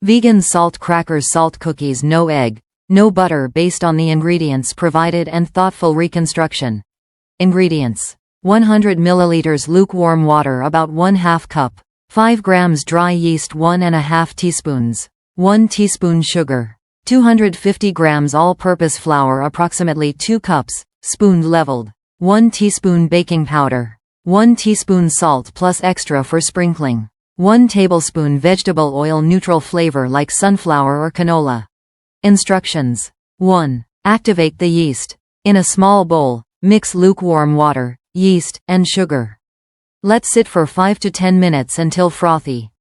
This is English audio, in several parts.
Vegan salt crackers, salt cookies, no egg, no butter, based on the ingredients provided and thoughtful reconstruction. Ingredients: 100 milliliters lukewarm water, about 1/2 cup, 5 grams dry yeast, 1½ teaspoons, 1 teaspoon sugar, 250 grams all-purpose flour, approximately 2 cups, spoon leveled, 1 teaspoon baking powder, 1 teaspoon salt plus extra for sprinkling, 1 tablespoon vegetable oil, neutral flavor like sunflower or canola. Instructions: 1. Activate the yeast. In a small bowl, mix lukewarm water, yeast, and sugar. Let sit for 5 to 10 minutes until frothy.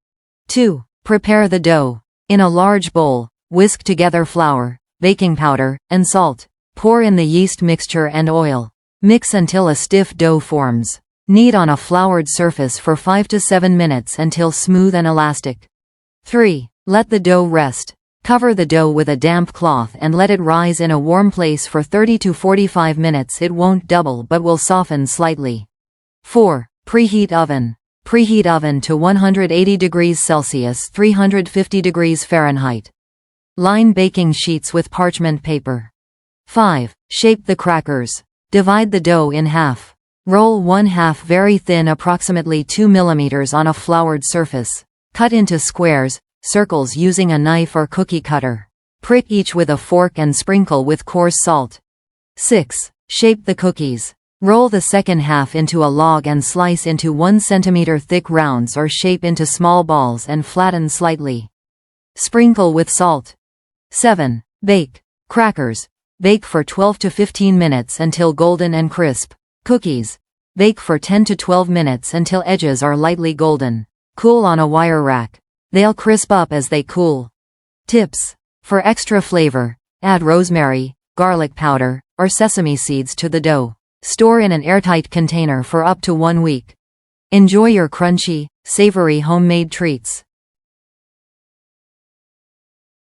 2. Prepare the dough. In a large bowl, whisk together flour, baking powder, and salt. Pour in the yeast mixture and oil. Mix until a stiff dough forms. Knead on a floured surface for 5 to 7 minutes until smooth and elastic. 3. Let the dough rest. Cover the dough with a damp cloth and let it rise in a warm place for 30 to 45 minutes. It won't double but will soften slightly. 4. Preheat oven. Preheat oven to 180 degrees Celsius, 350 degrees Fahrenheit. Line baking sheets with parchment paper. 5. Shape the crackers. Divide the dough in half. Roll 1/2 very thin, approximately 2 mm, on a floured surface. Cut into squares, circles using a knife or cookie cutter. Prick each with a fork and sprinkle with coarse salt. 6. Shape the cookies. Roll the second half into a log and slice into 1 cm thick rounds or shape into small balls and flatten slightly. Sprinkle with salt. 7. Bake. Crackers. Bake for 12 to 15 minutes until golden and crisp. Cookies. Bake for 10 to 12 minutes until edges are lightly golden. Cool on a wire rack. They'll crisp up as they cool. Tips: for extra flavor, add rosemary, garlic powder, or sesame seeds to the dough. Store in an airtight container for up to 1 week. Enjoy your crunchy, savory homemade treats.